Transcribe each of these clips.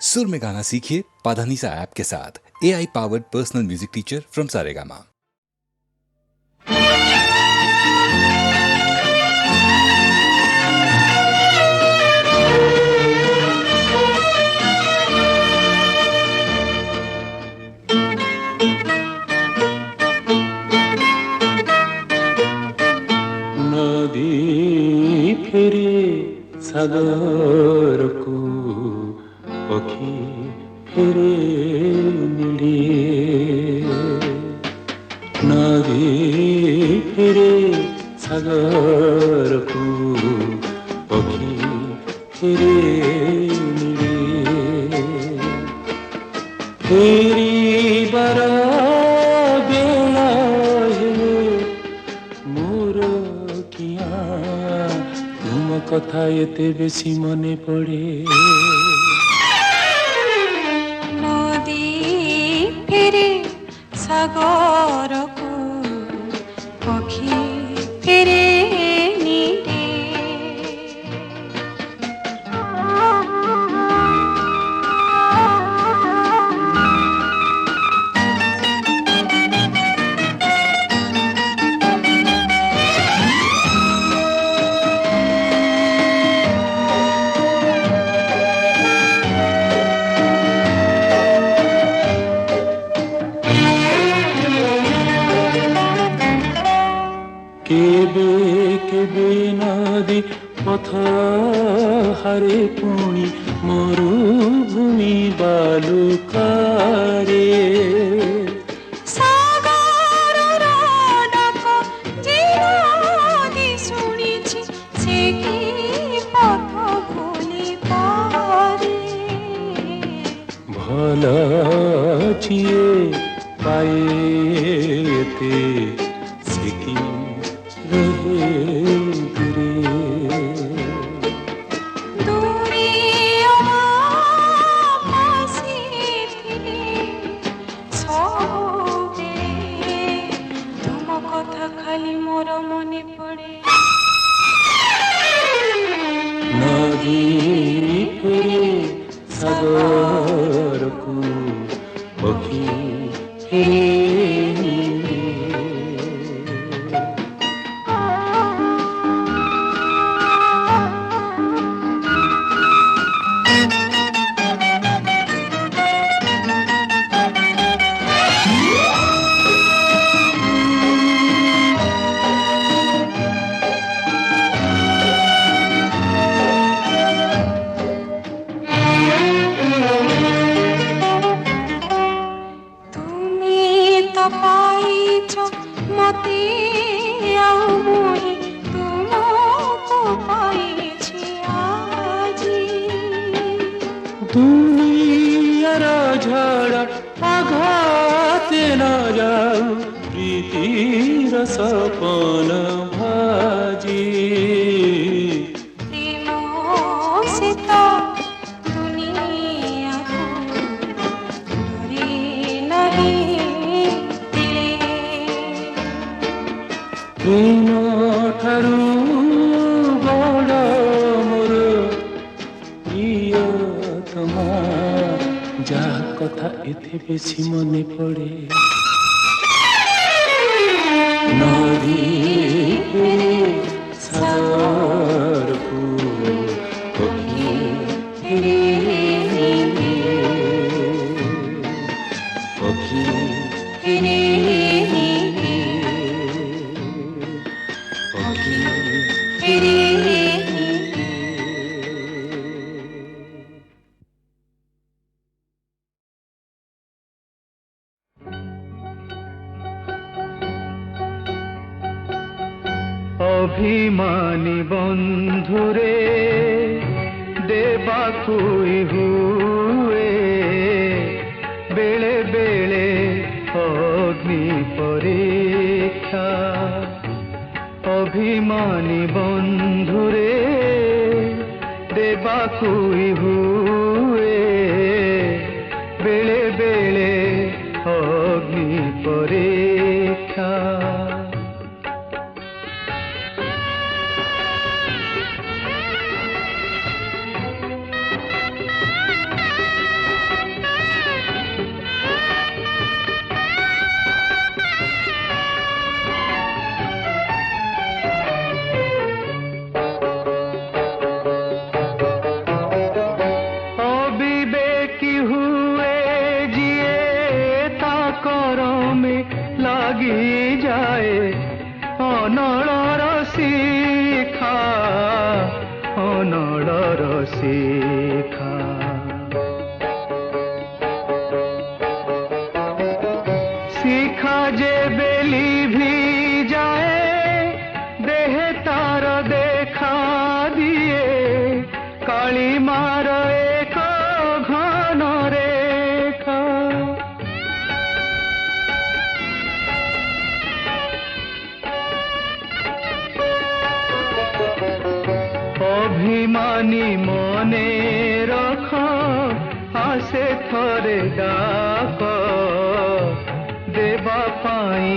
सुर में गाना सीखिए पाधानीसा ऐप के साथ। AI powered personal music teacher from Saregama. नदी फेरे सागरको पखी फेरे निडे नदी फेरे सागरको पखी फेरे निडे फेरी बरा बेला मोर किया तुम कथा एते बेसी मने पड़े नदी फेरे सागर को पक्षी फेरे नीरे केबे नदी पथ हारे पुणी मरुभूमि बालुकारे सागर डाक जे नदी शुणिछि से कि पथ भूली पारे भल छिए पाएते सिकी रहे खाली मोर मने पड़े नदी फेरे सागर को पखी फेरे मते आउ मुई तुमको पाइछि आजी दुनियार झड़ा आघाते न जाऊ प्रीतिर सपन भाजी प्रेम से तो दुनिया को डरे नहीं प्रेम ठारू बड़ मोर प्रियतमा जा कथा एते बेसी मने पड़े नदी फेरे सागर को पखी फेरे पखी फेरे अभिमानी बंधुरे देवाकुई हुए बेले बेले अग्नि परीक्षा अभिमानी बंधुरे देवाकुई हुए बेले बेले अग्नि परीक्षा যায় অনড়র শিখা অনড়র শিখা শিখা যে বেলি ভি যায় দেহে তার দেখা দিয়ে কালী মার এক ঘন রেখা অভিমানী মনে রখ আসে থরে ডাক দেবা পাই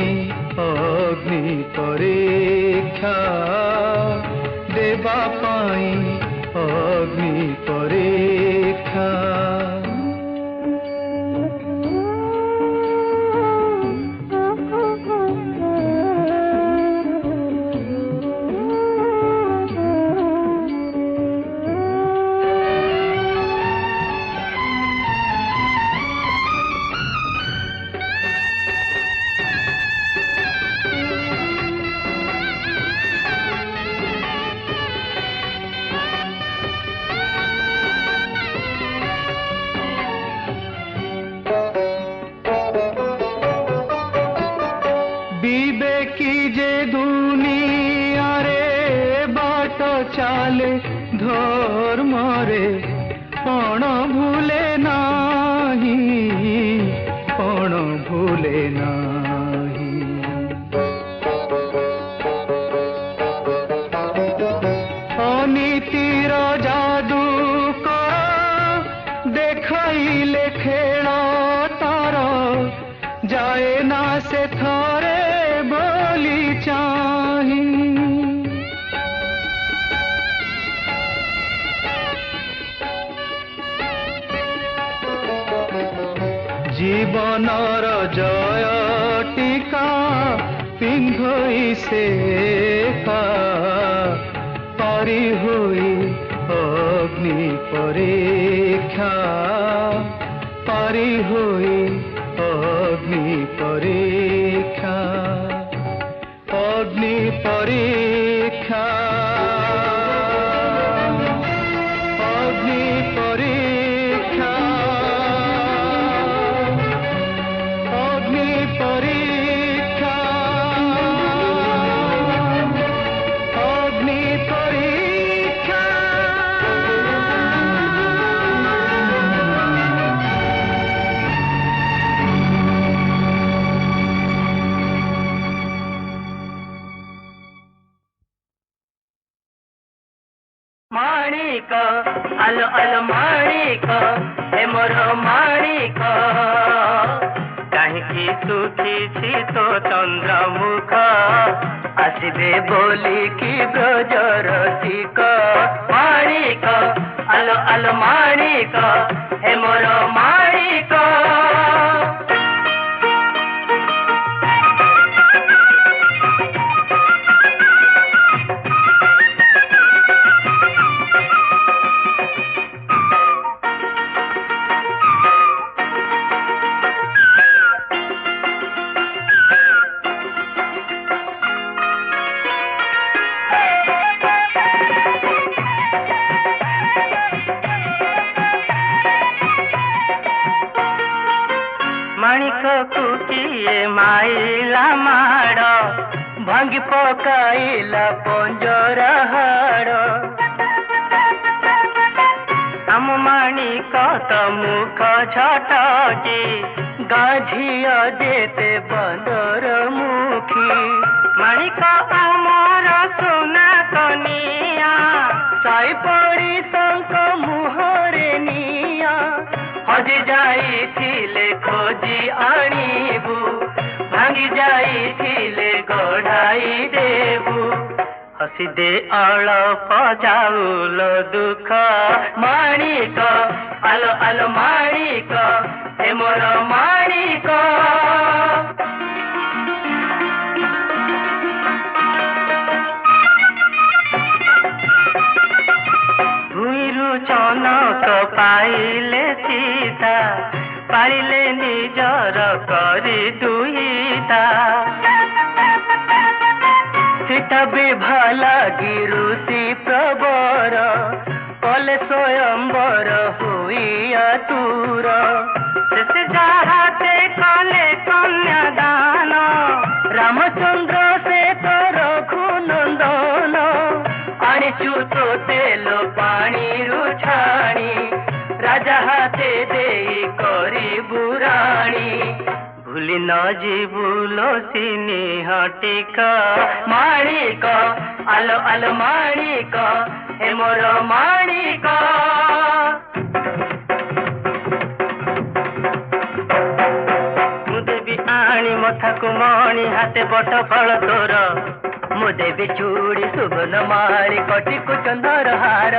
অগ্নি পরীক্ষা দেবা পাই অগ্নি পরীক্ষা বিবেকী যে দুনিয়ারে বাট চালে ধর্মরে পণ ভুলে নাহি পণ ভুলে নাহি অনীতির জাদু দেখাইলে খেল তার যায় না সে থরে বলি চাহি জীবনর জয় টিকা পিন্ধই সে পারি হই অগ্নি পরীক্ষা পারি হই অগ্নি পরীক্ষা অগ্নি পরীক্ষা অগ্নি পরীক্ষা অগ্নি পরীক্ষা অগ্নি পরীক্ষা মাণিক আলো আলো মাণিক হে মোর মাণিক কাহিকি সুখিছি তো চন্দ্রমুখ আসিবে বলি কি ব্রজর শিক মাণিক আলো আলো মাণিক হে মোর মাণিক ମାଣିକକୁ କିଏ ମାଇଲା ମାଡ଼ ଭାଙ୍ଗି ପକାଇଲା ପଞ୍ଜରା ହାଡ଼ ଆମ ମାଣିକ ତ ମୁଖ ଝଟକି ଗାଝିଅ ଯେତେ ବନ୍ଦର ମୁଖୀ ମାଣିକ ଆମର ସୁନା କନିଆ ସାଇ ପଡ଼ିଶଙ୍କ ମୁହଁରେ ନିଆ ହଜି ଯାଇଥିଲେ ଖୋଜି ଆଣିବୁ ଭାଙ୍ଗି ଯାଇଥିଲେ ଗଢ଼ାଇ ଦେବୁ ହସି ଦେ ଅଳପ ଚାଉଳ ଦୁଃଖ ମାଣିକ ଆଲୋ ଆଲୋ ମାଣିକ ହେ ମୋର ମାଣିକ ଭୂଇଁରୁ ଚନକ ପାଇଲେ ସୀତା ପାଳିଲେ ନିଜର କରି ଦୁଇଟା सीता विभा लागी ऋषि प्रवर कले स्वयंवर हुआ तुर से जहाते कले कन्यादान रामचंद्र से तो रघुनंदन आनिचु तो तेल पानी रुछाणी राजा हाथे दे करी बुराणी भूली न जीवुलो सिनी हटिका माणिक आलो आलो माणिक हे मोर माणिक मु देवी आणी मथाकु मणि हाथे बट फल तोर मु देवी चूड़ी सुबन माली कटिकु चंदर हार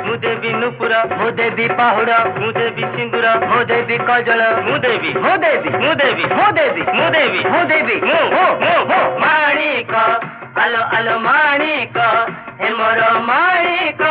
मु देवी नुपुर मु देवी पाहुड़ मु देवी सिंदूर मु देवी कजल मु देवी मु देवी मु देवी मु देवी मु देवी मु देवी मु माणिक आलो आलो माणिक हे मोर माणिक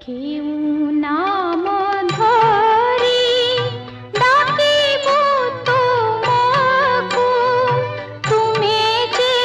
केउ नाम धरी डाकिबो तुमको तुमे जे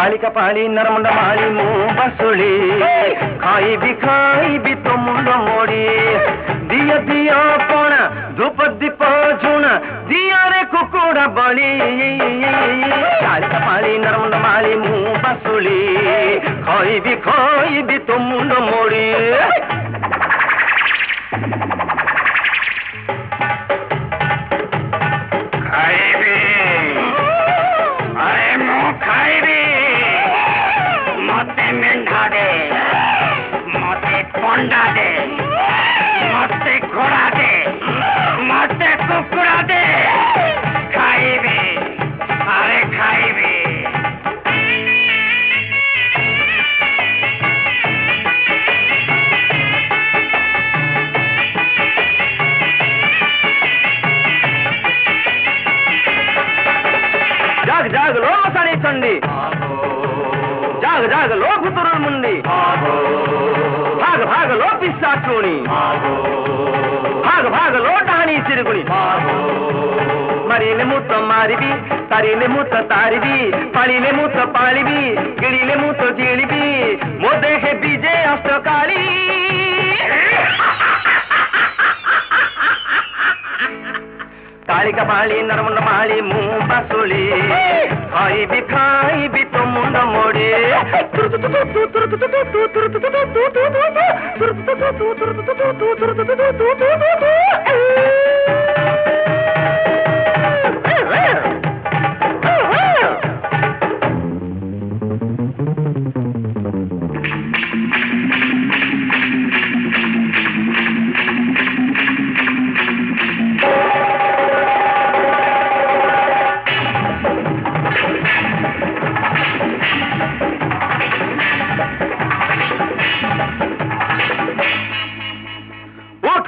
कालिका पाली नरमुंड माली मुँह बसुली खाइबी तो मुंड मोड़ी दिया दिया पण धूप दीप झुण दिया रे कुकुड़ा बड़ी कालिका पाली नरमुंड माली मुँह बसुली खाइबी तो मुंड मोड़ी मेंढा दे मते पंडा दे मते घोड़ा दे मते कुकुड़ा दे खाइबे अरे खाइबे जाग जाग लो मसानी चंडी जाग जाग लो भुतुरुल मुंडी भाग भाग लो पिस्सा चूनी भाग भाग लो डहानी चिरगुनी मरीले मुत मारिबी तारीले मुत तारिबी पालीले मुत पालिबी गिड़ीले मुत जीड़िबी मो देखे बीजे अष्टकाली कालिका पाली नरमुंड माली मुँह बसुली खाइबी तो मुंड मोड़ी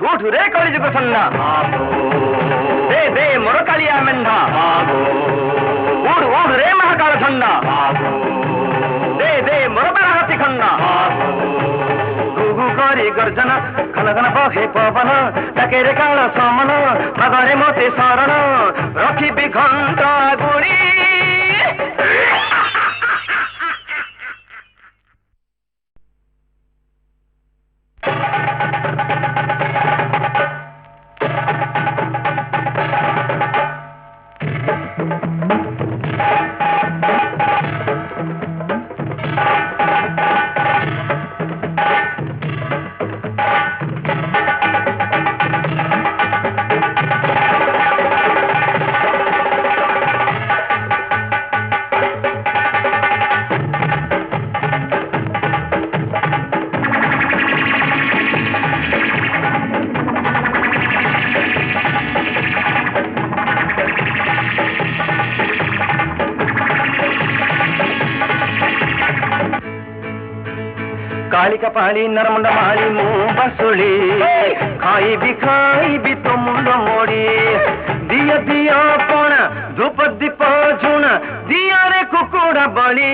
उठ रे कली जुग सन्ना दे दे मोर कालिया मेंढा उड़ उड़ रे महाकाल झंडा दे दे मोर बाराहाती खंडा गुगु करी गर्जना घन घन बहे पवन डके रे काल समन मगरे मोते शरण रखिबी घंटा गुड़ी कालिका पाली नरमुंड माली मुँह बसुली खाइबी तो मुंड मोड़ी दिया दिया पण धूप दीप झुण दिया रे कुकुड़ा बड़ी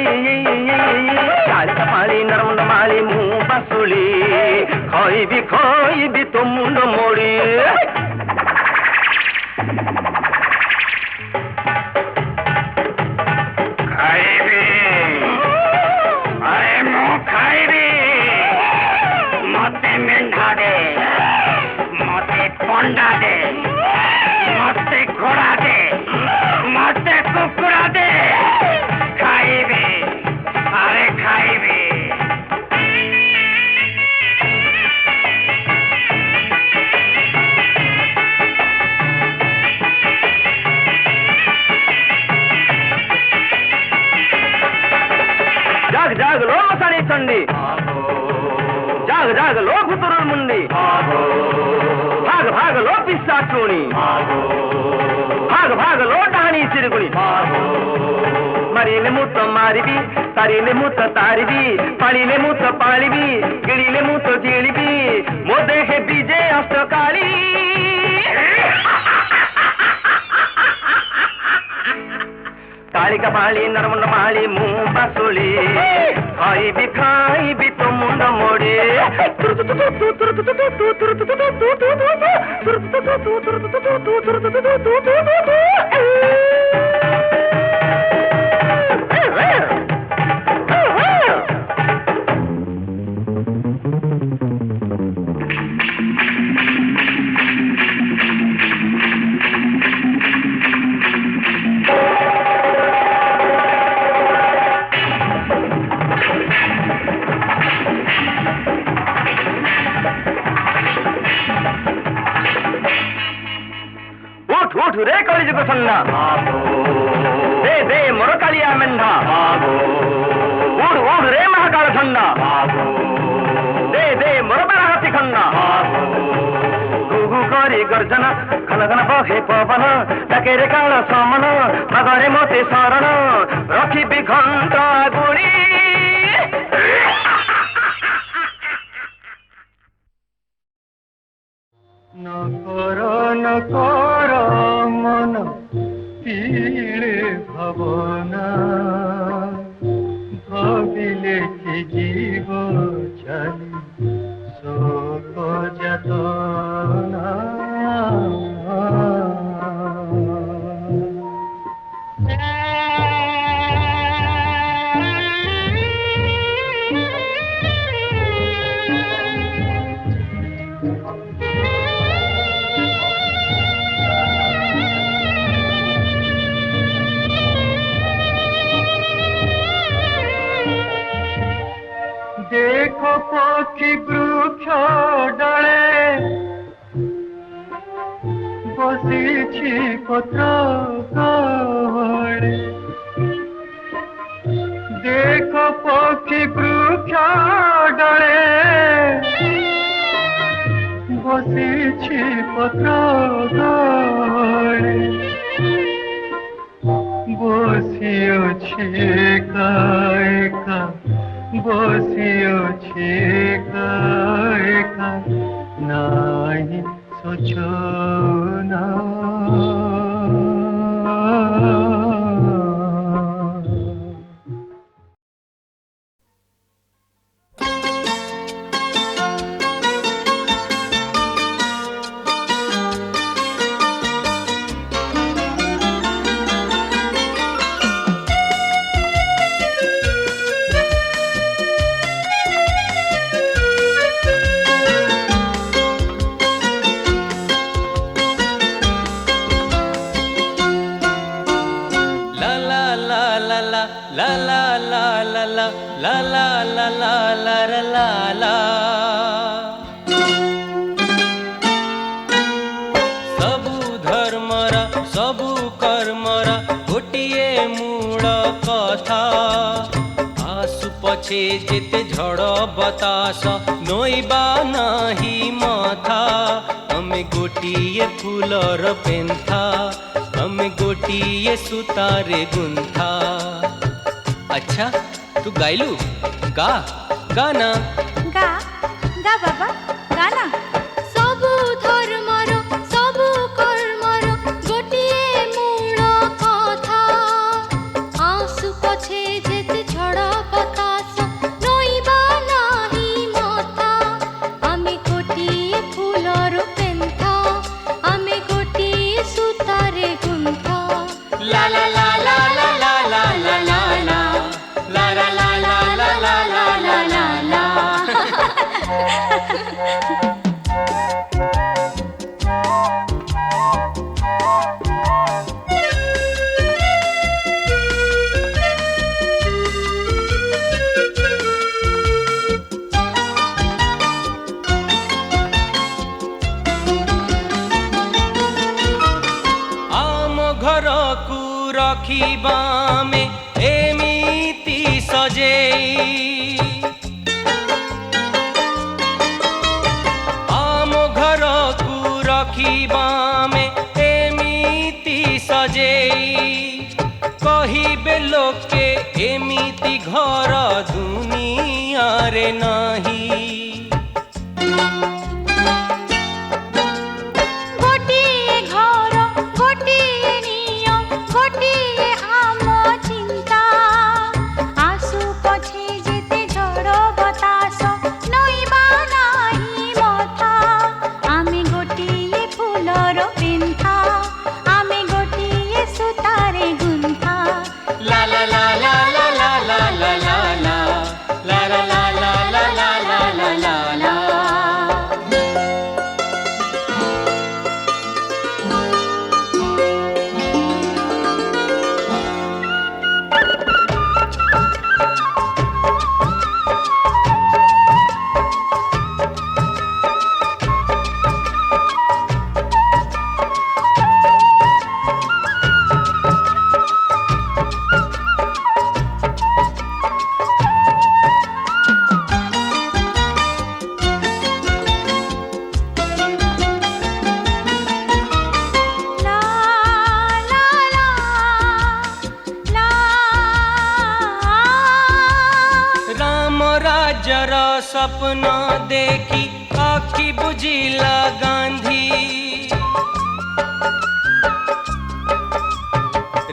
कालिका पाली नरमुंड माली मुँह बसुली खाइबी तो मुंड मोड़ी मेंढा दे मते पंडा दे मते घोड़ा दे मते कुकुड़ा दे खाइबे अरे खाइबे जाग जाग लो मसानी चंडी जाग जाग लो भुतुरुल मुंडी भाग भाग लो पिस्सा चूनी भाग भाग लो डहानी चिरगुनी मरीले मुत मारिबी तारीले मुत तारिबी पालीले मुत पालिबी गिड़ीले मुत जीड़िबी मो देखे बीजे अष्टकाली कालिका पाली नरमुंड माली मुँह बसुली खाइबी तो मुंड मोड़ी ଯୁଗ ସନ୍ଧ୍ୟା ଦେ ଦେ ମୋର କାଳିଆ ମେଣ୍ଢା ଉଡ୍ ଉଡ୍ ରେ ମହାକାଳ ଝଣ୍ଡା ଦେ ଦେ ମୋର ବାରାହାତୀ ଖଣ୍ଡା ଗୁଗୁ କରି ଗର୍ଜନ ଘନ ଘନ ବହେ ପବନ ଡାକେରେ କାଳ ସମନ ମାଗରେ ମତେ ଶରଣ ରଖିବି ଘଣ୍ଟା ଗୁଣି ন কর মন পীড়ে ভাবনা ভাবিলে কি জীব ছাড়ি শোক যাতনা देखो पक्षी वृक्ष डाले बसी पत्र गहळे देखो पक्षी वृक्ष डाले बसी पत्र गहळे बसी अछि एका एका बसियोछि एका एका नाही सोचना सबु धर्मर सबु कर्मर गोटिए मूल कथा आसु पछे जेते झड़ बतास नोइबा नाही मथा हमें गोटिए फूलर पेंथा हमें गोटिए सुतारे गुंथा। अच्छा तू गाइलु गा गाना गा गा बाबा गाना सबु धर्मर सबु कर्मर गोटिए मूल कथा आसु पछे जेते झड़ बतास नोइबा नाही मथा आमे गोटिए फूलर पेंथा आमे गोटिए सुतारे गुंथा ला ला ला ला ला ला ला ला ला ला ला ला ला ला ला ला ला ला आम घर को रखिबा में एमिति सजेई आम घर को रखिबा में एमिति सजेई कहिबे लोके एमिति घर दुनिया रे नहीं गोटिए घर गोटिए नियम गोटिए आम चिंता आसु पछे जेते झड़ बतास नइबा नाही मथा आमे गोटिए फूलर पेंथा आमे गोटिए सुतारे गुंथा ला ला ला ला ला ला ला ला ला ला ला ला ला ला ला ला ସ୍ୱପ୍ନ ଦେଖି ଆଖି ବୁଜିଲା ଗାନ୍ଧୀ।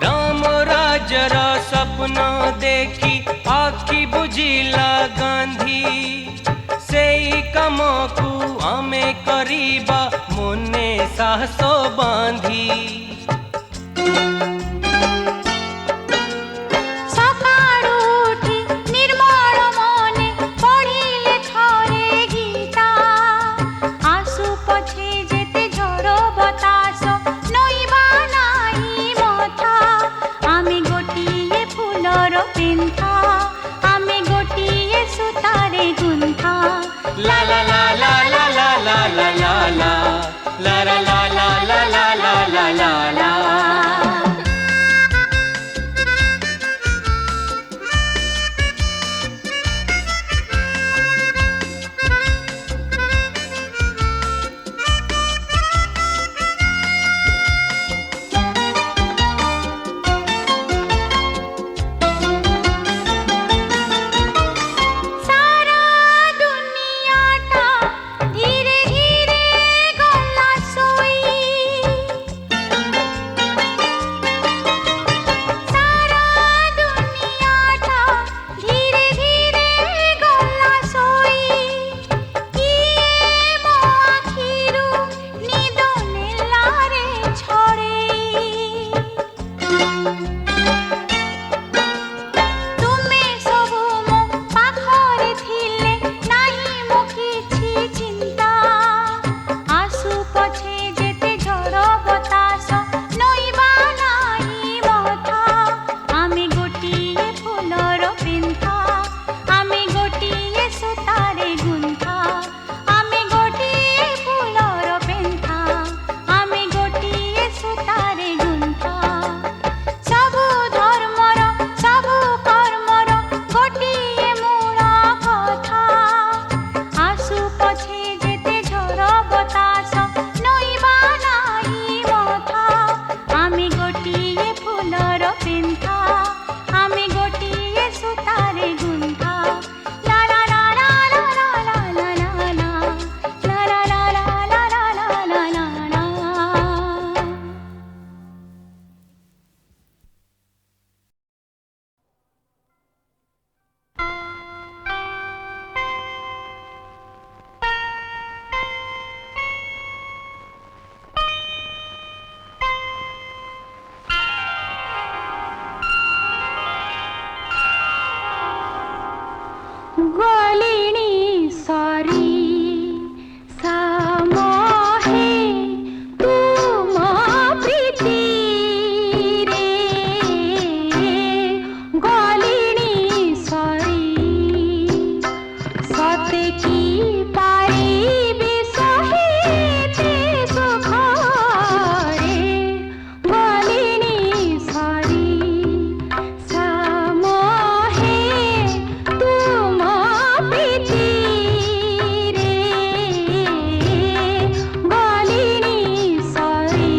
ରାମ ରାଜର ସ୍ୱପ୍ନ ଦେଖି ଆଖି ବୁଜିଲା ଗାନ୍ଧୀ। ସେଇ କାମକୁ ଆମେ କରିବା ମନେ ସାହସ ବାନ୍ଧି। ସକାଳୁ ଉଠି ନିର୍ମଳ ମନେ ପଢ଼ିଲେ ଥରେ ଗୀତା। ଆସୁ ପଛେ ଯେତେ ଝଡ଼ ବତାସ ନଇବା ନାହିଁ ମଥା। ଆମେ ଗୋଟିଏ ଫୁଲର ପେନ୍ଥା, ଆମେ ଗୋଟିଏ ସୂତାରେ ଗୁନ୍ଥା। La la la la la la la la la la la la la la la la la la la la. ସାରା ଦୁନିଆଟା ଧୀରେ ଧୀରେ ଗଲା ଶୋଇ। ସାରା ଦୁନିଆଟା ଧୀରେ ଧୀରେ ଗଲା ଶୋଇ। କିଏ ମୋ ଆଖିରୁ ନିଦ ନେଲାରେ ଛଡ଼େଇ। ତୁମେ ସବୁ ମୋ ପାଖରେ ଥିଲେ ନାହିଁ ମୋ କିଛି ଚିନ୍ତା। ଆସୁ ପଛେ ଯେତେ ଝଡ଼ ବତାସ ନଇବା ନାହିଁ ମଥା। ଆମେ ଗୋଟିଏ ଫୁଲର ପେନ୍ଥା, ଆମେ ଗୋଟିଏ ସୂତାରେ ଗୁନ୍ଥା। ଆମେ ଗୋଟିଏ ଫୁଲର ପେନ୍ଥା, ଆମେ ଗୋଟିଏ ସୂତାରେ ଗୁନ୍ଥା। ସବୁ ଧର୍ମର ସବୁ କର୍ମର ଗୋଟିଏ ମୂଳ କଥା। ଆସୁ ପଛେ ଯେତେ ଝଡ଼ ବତାସ ନଇବା ନାହିଁ ମଥା। ଆମେ ଗୋଟିଏ ଫୁଲର ପେନ୍ଥା, ଆମେ ଗୋଟିଏ ସୂତାରେ ଗୁନ୍ଥା। ଲା ଲା ଲା ଲା ଲା ଲା ଲା ଲା ଲା ଲା ଲା ଲା ଲା ଲା ଲା ଲା ଲା ଲା। ଗଲିଣି ସରି ସାମୋହେ ତୁମ ପ୍ରୀତିରେ। ଗଲିଣି ସରି ସତେ କି ପାରିବି ସହିତେ ସୁଖରେ। ଗଲିଣି ସରି ସାମୋହେ ତୁମ ପ୍ରୀତିରେ। ଗଲିଣି ସରି।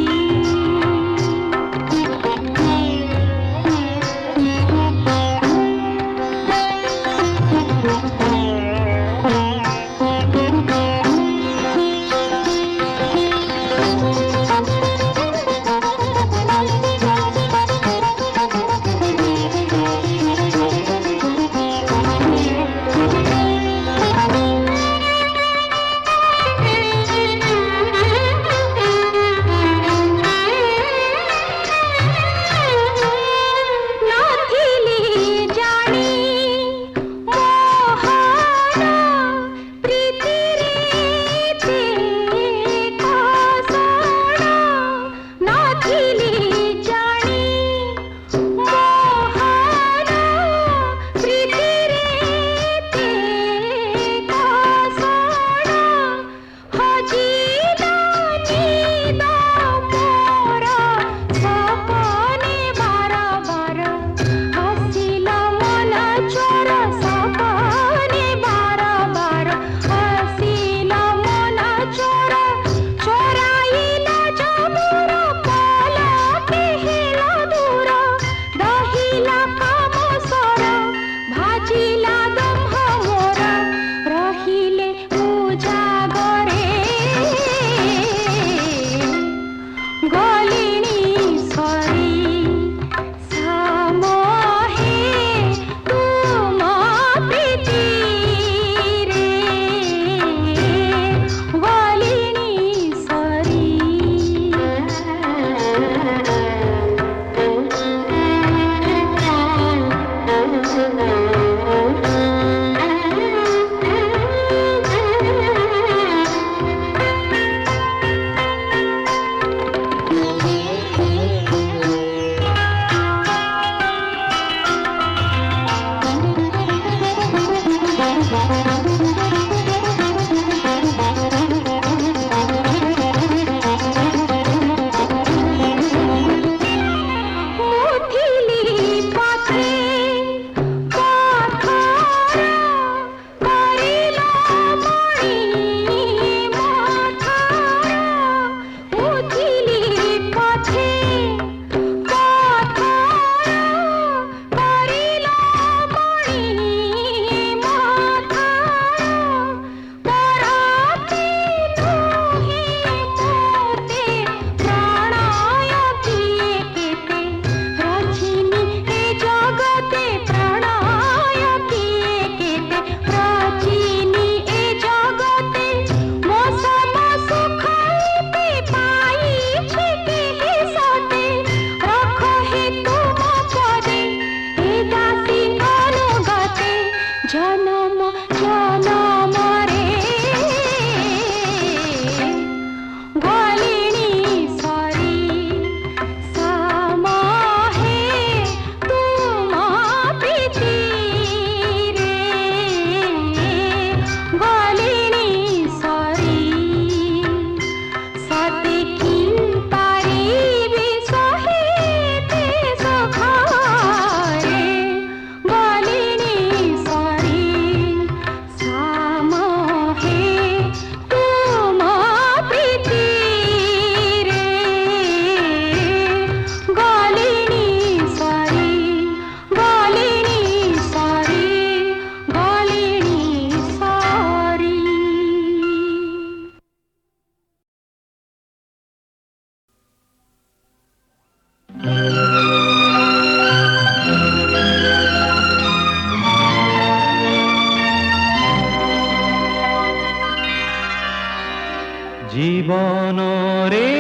জীবন রে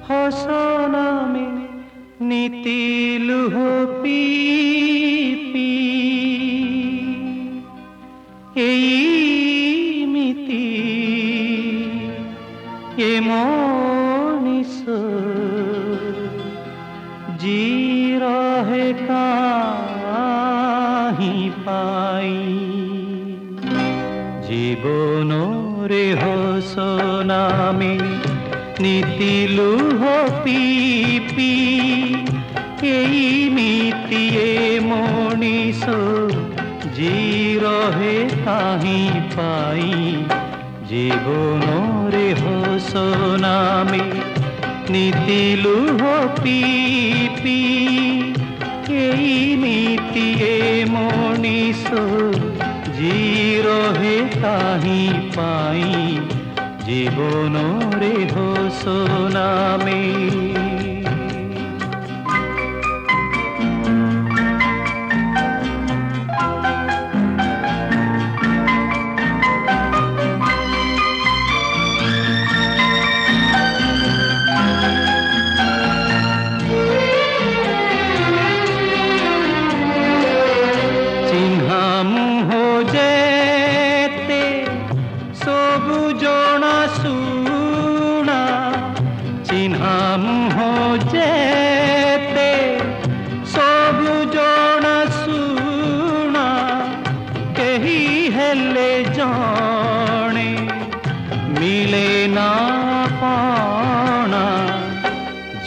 হসনামে নীতি লুহ পিপি এই মিতি এ মনিষ জি রহে কাহি পাই জীবন রে হসনামে নীতি লুহ পিপি এই মিতি এ মনিষ জি রহে কাহি পাই জীবন রে হসনামে নীতি লুহ পিপি এই মিতি এ মনিষ জি রহে কাহি পাই জীবন রে হসনামে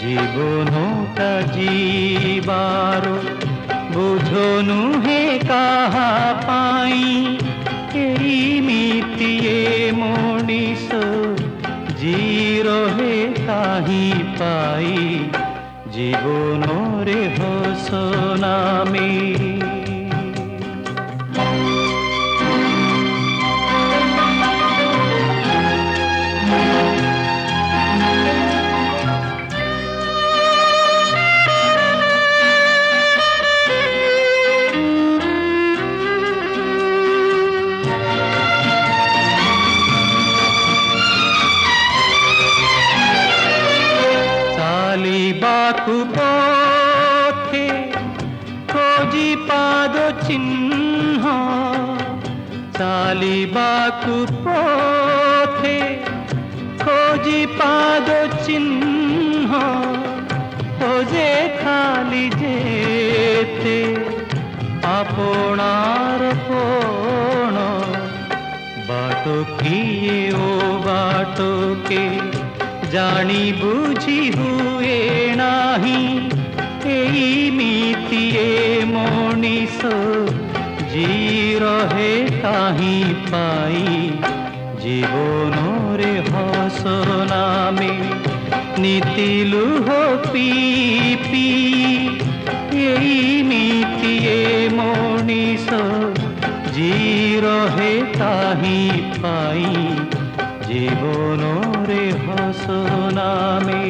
জীবনটা জীবার বুঝনু হে কাহা পাই এই মিতি এ মনিষ জি রহে কাহি পাই জীবন রে হসনামে চালিবাকু পথে খোঁজি পাদ চিহ্ন চালিবাকু পথে খোঁজি পাদ চিহ্ন খোঁজে খালি যেতে আপনার কোণ বাট কিয়ে ও বাটকে জানি বুঝি হুয়ে নাহি এই মিতি এ মনিষ জি রহে কাহি পাই জীবন রে হসনামে নীতি লুহ পিপি এই মিতি এ মনিষ জি রহে কাহি পাই জীবন রে হসনামে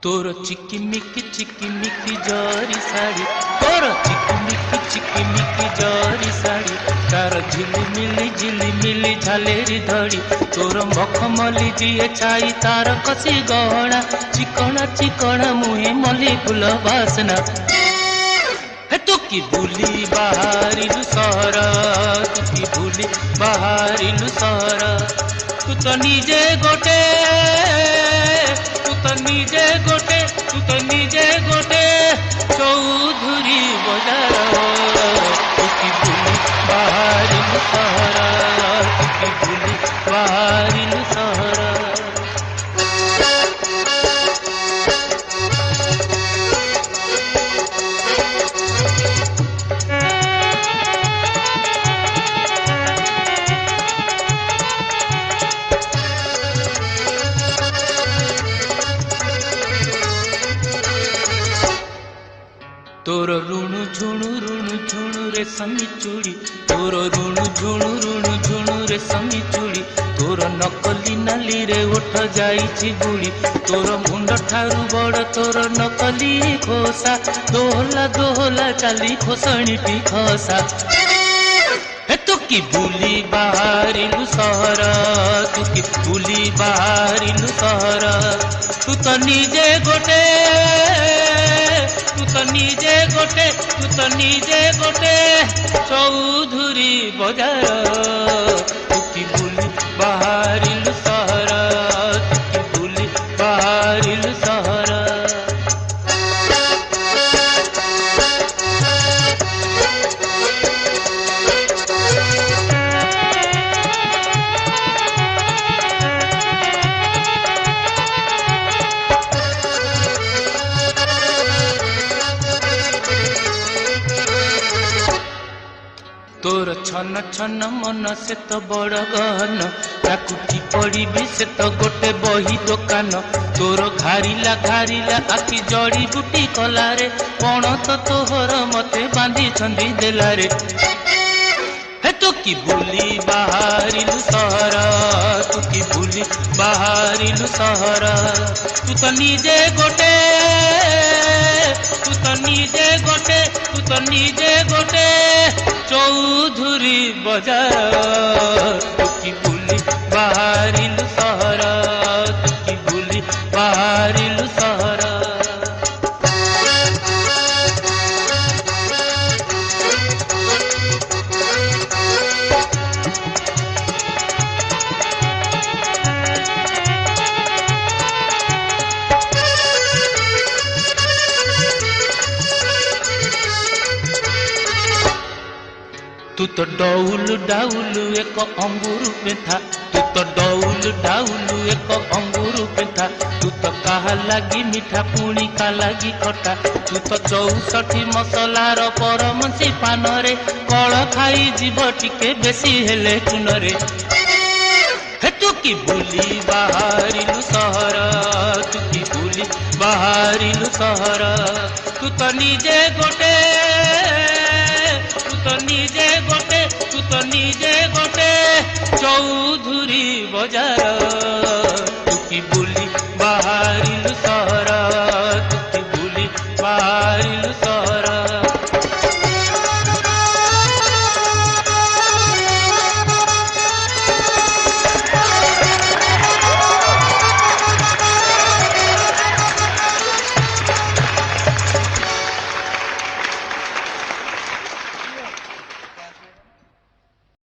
तोर चिकिमिकी जरी साड़ी तोर चिकिमिकी जरी साड़ी तार झिलिमिली झालेरी धड़ी तोर मखमली जिए छाई तार कसी गहना चिकना मुहे मली फुल बासना तू की भूली बाहरिलु सहर तू की भूली बाहरिलु सहर तू तो निजे गोटे चौधुरी बजार तुकी भूली बाहरिलु सहर तुकी भूली बाहरिलु सहर तोर ऋणु झुणु रे समी चूड़ी तोर ऋणु झुणु रे समी चूड़ी तोर नकली नाली रे उठ जाइछि गुड़ी तोर मुंड ठारू बड़ तोर नकली खोसा दोहला दोहला चाली खोसणी टी खसा तू की बुली बाहरिलु सहर तू की बुली बाहरिलु सहर तू तो निजे गोटे चौधुरी बजार तू की बुली बाहरिलु सहर तू की बुली बाहरिलु सहर तोर छन छन मन से तो बड़ गहन ताकुटी पड़ी से तो गोटे बही दुकान तोर घारिला आखि जड़ी बुटी कलारे कौन तो तोहर मते बांधी छंदी देलारे तू की बुली बाहरिलु सहर तू की बुली बाहरिलु सहर तू तो निजे गोटे चौधुरी बजार तू की बुली बाहरिलु सहर तू की बुली बाहरिलु सहर तू तो डौल डाउल एक अंगूर पेथा तू तो डौल डाउल एक अंगूर पेथा तू तो कहा लगी मीठा पुणी का लगी खटा तू तो 64 मसलार परमसी पानरे कल खाई जीव टिके बेसी हेले चुनरे तू की बुली बाहरिलु सहर तू की बुली बाहरिलु सहर तू तो निजे गोटे चौधुरी बजार